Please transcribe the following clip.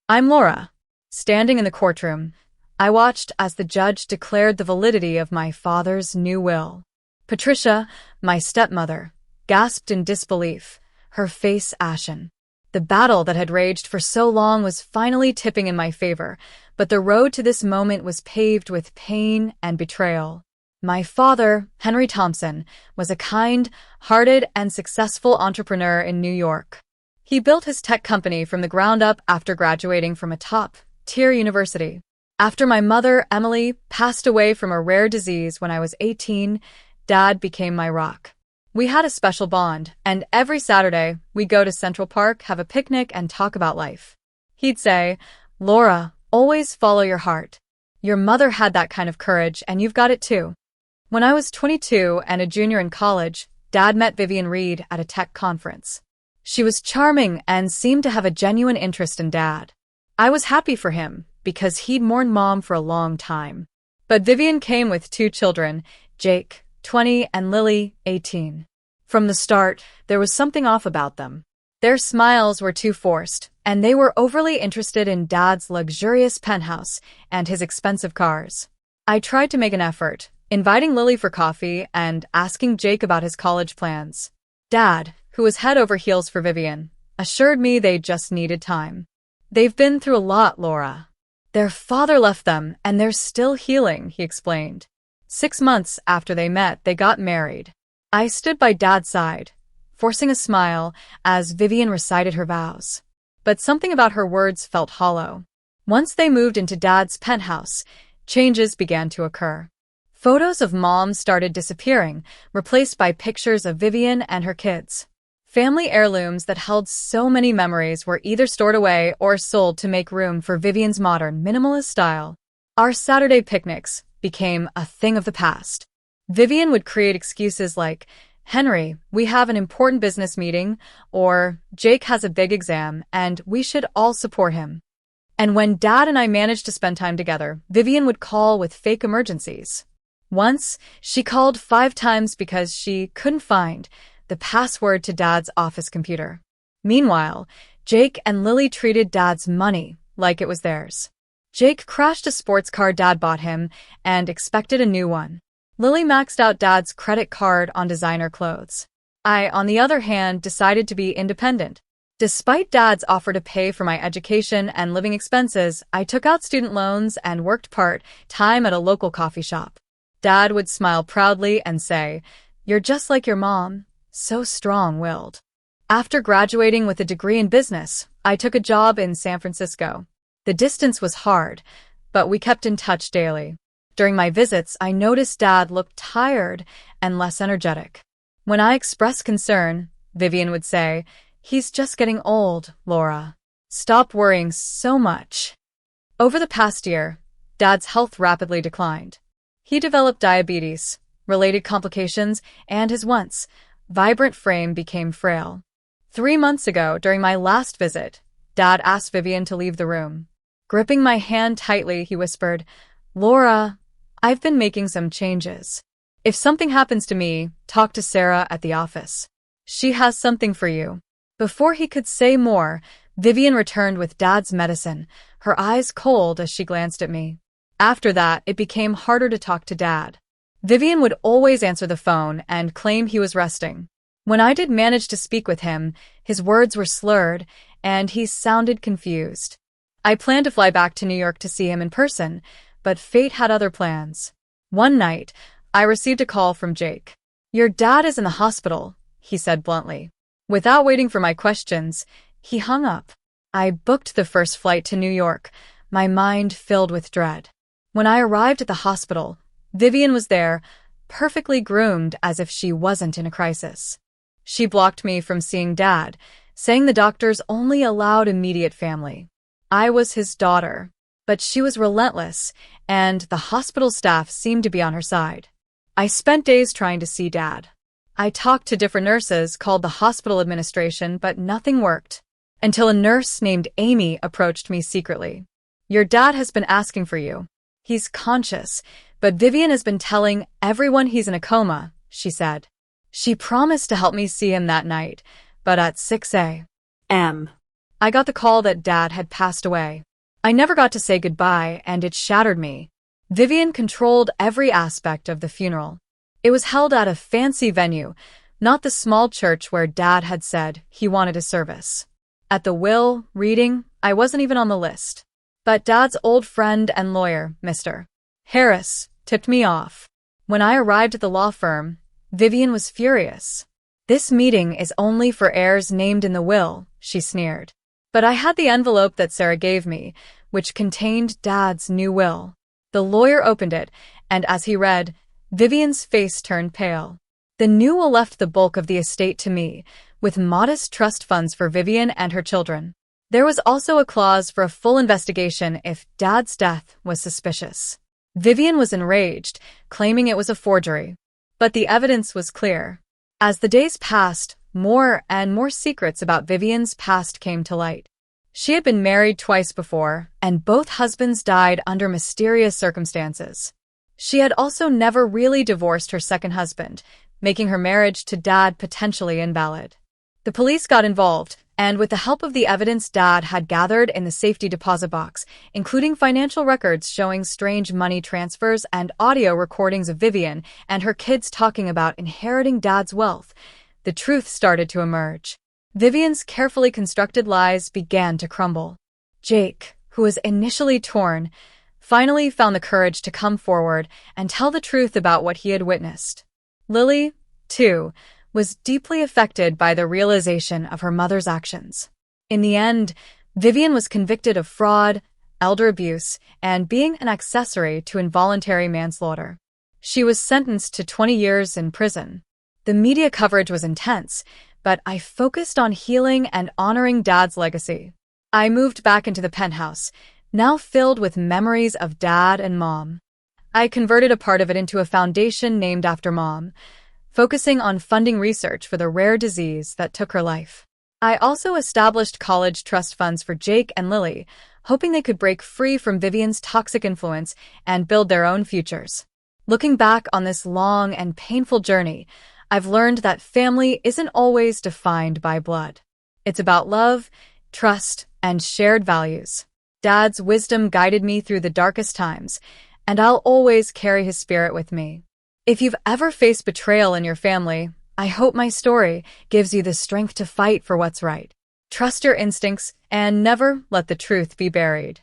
I'm Laura. Standing in the courtroom, I watched as the judge declared the validity of my father's new will. Patricia, my stepmother, gasped in disbelief, her face ashen. The battle that had raged for so long was finally tipping in my favor, but the road to this moment was paved with pain and betrayal. My father, Henry Thompson, was a kind-hearted and successful entrepreneur in New York. He built his tech company from the ground up after graduating from a top-tier university. After my mother, Emily, passed away from a rare disease when I was 18, Dad became my rock. We had a special bond, and every Saturday, we'd go to Central Park, have a picnic, and talk about life. He'd say, "Laura, always follow your heart. Your mother had that kind of courage, and you've got it too." When I was 22 and a junior in college, Dad met Vivian Reed at a tech conference. She was charming and seemed to have a genuine interest in Dad. I was happy for him, because he'd mourned Mom for a long time. But Vivian came with 2 children, Jake, 20, and Lily, 18. From the start, there was something off about them. Their smiles were too forced, and they were overly interested in Dad's luxurious penthouse and his expensive cars. I tried to make an effort, inviting Lily for coffee and asking Jake about his college plans. Dad, who was head over heels for Vivian, assured me they just needed time. "They've been through a lot, Laura. Their father left them, and they're still healing," he explained. 6 months after they met, they got married. I stood by Dad's side, forcing a smile as Vivian recited her vows. But something about her words felt hollow. Once they moved into Dad's penthouse, changes began to occur. Photos of Mom started disappearing, replaced by pictures of Vivian and her kids. Family heirlooms that held so many memories were either stored away or sold to make room for Vivian's modern, minimalist style. Our Saturday picnics became a thing of the past. Vivian would create excuses like, "Henry, we have an important business meeting," or "Jake has a big exam, and we should all support him." And when Dad and I managed to spend time together, Vivian would call with fake emergencies. Once, she called 5 times because she couldn't find the password to Dad's office computer. Meanwhile, Jake and Lily treated Dad's money like it was theirs. Jake crashed a sports car Dad bought him and expected a new one. Lily maxed out Dad's credit card on designer clothes. I, on the other hand, decided to be independent. Despite Dad's offer to pay for my education and living expenses, I took out student loans and worked part-time at a local coffee shop. Dad would smile proudly and say, "You're just like your mom, so strong-willed." After graduating with a degree in business, I took a job in San Francisco. The distance was hard, but we kept in touch daily. During my visits, I noticed Dad looked tired and less energetic. When I expressed concern, Vivian would say, "He's just getting old, Laura. Stop worrying so much." Over the past year, Dad's health rapidly declined. He developed diabetes, related complications, and his once vibrant frame became frail. 3 months ago, during my last visit, Dad asked Vivian to leave the room. Gripping my hand tightly, he whispered, "Laura, I've been making some changes. If something happens to me, talk to Sarah at the office. She has something for you." Before he could say more, Vivian returned with Dad's medicine, her eyes cold as she glanced at me. After that, it became harder to talk to Dad. Vivian would always answer the phone and claim he was resting. When I did manage to speak with him, his words were slurred, and he sounded confused. I planned to fly back to New York to see him in person, but fate had other plans. One night, I received a call from Jake. "Your dad is in the hospital," he said bluntly. Without waiting for my questions, he hung up. I booked the first flight to New York, my mind filled with dread. When I arrived at the hospital, Vivian was there, perfectly groomed as if she wasn't in a crisis. She blocked me from seeing Dad, saying the doctors only allowed immediate family. I was his daughter, but she was relentless, and the hospital staff seemed to be on her side. I spent days trying to see Dad. I talked to different nurses, called the hospital administration, but nothing worked. Until a nurse named Amy approached me secretly. "Your dad has been asking for you. He's conscious, but Vivian has been telling everyone he's in a coma," she said. She promised to help me see him that night, but at 6 a.m. I got the call that Dad had passed away. I never got to say goodbye, and it shattered me. Vivian controlled every aspect of the funeral. It was held at a fancy venue, not the small church where Dad had said he wanted a service. At the will reading, I wasn't even on the list. But Dad's old friend and lawyer, Mr. Harris, tipped me off. When I arrived at the law firm, Vivian was furious. "This meeting is only for heirs named in the will," she sneered. But I had the envelope that Sarah gave me, which contained Dad's new will. The lawyer opened it, and as he read, Vivian's face turned pale. The new will left the bulk of the estate to me, with modest trust funds for Vivian and her children. There was also a clause for a full investigation if Dad's death was suspicious. Vivian was enraged, claiming it was a forgery. But the evidence was clear. As the days passed, more and more secrets about Vivian's past came to light. She had been married twice before, and both husbands died under mysterious circumstances. She had also never really divorced her second husband, making her marriage to Dad potentially invalid. The police got involved, and with the help of the evidence Dad had gathered in the safety deposit box, including financial records showing strange money transfers and audio recordings of Vivian and her kids talking about inheriting Dad's wealth, the truth started to emerge. Vivian's carefully constructed lies began to crumble. Jake, who was initially torn, finally found the courage to come forward and tell the truth about what he had witnessed. Lily, too, was deeply affected by the realization of her mother's actions. In the end, Vivian was convicted of fraud, elder abuse, and being an accessory to involuntary manslaughter. She was sentenced to 20 years in prison. The media coverage was intense, but I focused on healing and honoring Dad's legacy. I moved back into the penthouse, now filled with memories of Dad and Mom. I converted a part of it into a foundation named after Mom, focusing on funding research for the rare disease that took her life. I also established college trust funds for Jake and Lily, hoping they could break free from Vivian's toxic influence and build their own futures. Looking back on this long and painful journey, I've learned that family isn't always defined by blood. It's about love, trust, and shared values. Dad's wisdom guided me through the darkest times, and I'll always carry his spirit with me. If you've ever faced betrayal in your family, I hope my story gives you the strength to fight for what's right. Trust your instincts and never let the truth be buried.